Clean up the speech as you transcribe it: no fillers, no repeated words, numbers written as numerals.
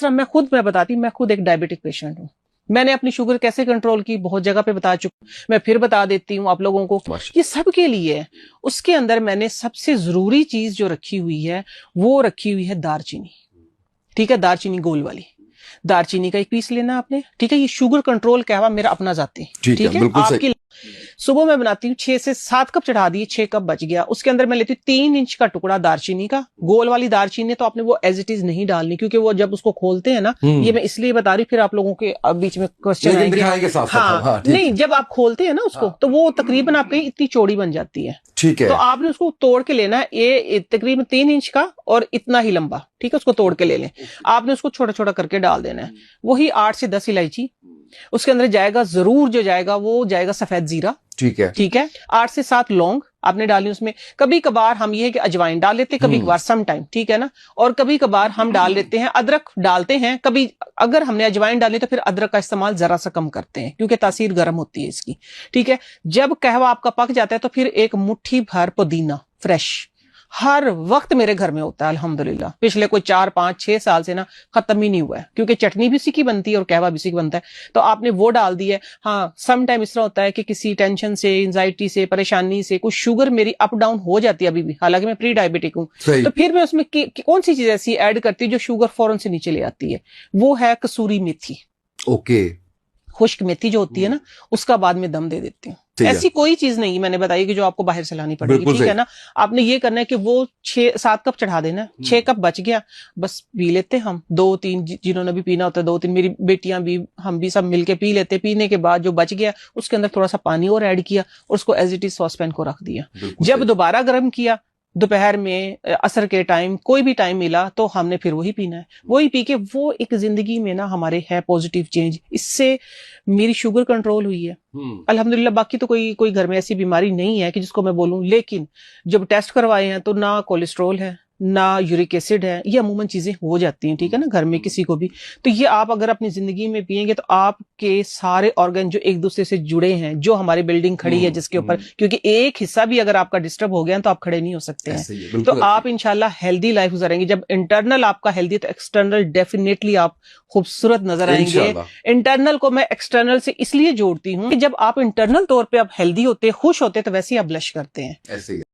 दूसरा मैं बताती, मैं खुद एक डायबिटिक पेशेंट हूँ। मैंने अपनी शुगर कैसे कंट्रोल की बहुत जगह पे बता चुकी, मैं फिर बता देती हूँ आप लोगों को, ये सबके लिए है। उसके अंदर मैंने सबसे जरूरी चीज जो रखी हुई है वो रखी हुई है दालचीनी। ठीक है, दालचीनी गोल वाली, दालचीनी का एक पीस लेना आपने। ठीक है, ये शुगर कंट्रोल कहवा मेरा अपना जाती। ठीक है, आपकी सुबह मैं बनाती हूँ 6 से 7 कप चढ़ा दिए, 6 कप बच गया। उसके अंदर मैं लेती हूँ 3 इंच का टुकड़ा दालचीनी का, गोल वाली दालचीनी। तो आपने वो एज इट इज नहीं डालनी, क्योंकि वो जब उसको खोलते हैं ना, ये मैं इसलिए बता रही, फिर आप लोगों के बीच में क्वेश्चन आएंगे। हाँ, नहीं, जब आप खोलते हैं ना उसको, तो वो तकरीबन आपकी इतनी चौड़ी बन जाती है। ठीक है, तो आपने उसको तोड़ के लेना है, ये तकरीबन 3 इंच का और इतना ही लंबा। ठीक है, उसको तोड़ के ले लें। आपने उसको छोटा छोटा करके डाल देना है। वही 8 से 10 इलायची, उसके अंदर जाएगा जरूर, जो जाएगा वो जाएगा सफेद जीरा। ठीक है, ठीक है, 8 से 7 लौंग आपने डाली उसमें। कभी कभार हम ये है कि अजवाइन डाल लेते हैं, कभी कभार सम टाइम, ठीक है ना। और कभी कभार हम डाल लेते हैं अदरक, डालते हैं कभी। अगर हमने अजवाइन डाली तो फिर अदरक का इस्तेमाल जरा सा कम करते हैं, क्योंकि तासीर गर्म होती है इसकी। ठीक है, जब कहवा आपका पक जाता है तो फिर एक मुट्ठी भर पुदीना फ्रेश हर वक्त मेरे घर में होता है अल्हम्दुलिल्लाह। पिछले कोई 4, 5, 6 साल से ना खत्म ही नहीं हुआ है, क्योंकि चटनी भी उसी की बनती है और कहवा भी उसी की बनता है। तो आपने वो डाल दिया। हाँ, सम टाइम इस तरह होता है कि किसी टेंशन से, एंजाइटी से, परेशानी से कुछ शुगर मेरी अप डाउन हो जाती है अभी भी, हालांकि मैं प्री डायबिटिक हूँ। तो फिर मैं उसमें कौन सी चीज ऐसी ऐड करती हूँ जो शुगर फौरन से नीचे ले आती है, वो है कसूरी मेथी। ओके, खुश्क मेथी जो होती है ना, उसका बाद में दम दे देती हूँ। ऐसी कोई चीज नहीं मैंने बताई कि जो आपको बाहर से लानी पड़ेगी। ठीक है ना, आपने ये करना है कि वो 6-7 कप चढ़ा देना, 6 कप बच गया, बस पी लेते हम 2-3, जिन्होंने भी पीना होता है 2-3, मेरी बेटियां भी, हम भी सब मिलके पी लेते। पीने के बाद जो बच गया उसके अंदर थोड़ा सा पानी और ऐड किया और उसको एज इट इज सॉसपैन को रख दिया। जब दोबारा गर्म किया दोपहर में, असर के टाइम, कोई भी टाइम मिला, तो हमने फिर वही पीना है। वही पी के वो एक जिंदगी में ना हमारे है पॉजिटिव चेंज। इससे मेरी शुगर कंट्रोल हुई है अल्हम्दुलिल्लाह। बाकी तो कोई घर में ऐसी बीमारी नहीं है कि जिसको मैं बोलूं, लेकिन जब टेस्ट करवाए हैं तो ना कोलेस्ट्रॉल है, ना यूरिक एसिड है, ये अमूमन चीजें हो जाती हैं। ठीक है ना, घर में किसी को भी। तो ये आप अगर अपनी जिंदगी में पिएंगे तो आपके सारे ऑर्गन जो एक दूसरे से जुड़े हैं, जो हमारी बिल्डिंग खड़ी है जिसके ऊपर, क्योंकि एक हिस्सा भी अगर आपका डिस्टर्ब हो गया तो आप खड़े नहीं हो सकते हैं। तो आप इंशाल्लाह हेल्दी लाइफ गुजारेंगे। जब इंटरनल आपका हेल्दी, तो एक्सटर्नल डेफिनेटली आप खूबसूरत नजर आएंगे। इंटरनल को मैं एक्सटर्नल से इसलिए जोड़ती हूँ कि जब आप इंटरनल तौर पर आप हेल्दी होते, खुश होते, तो वैसे ही आप ब्लश करते हैं।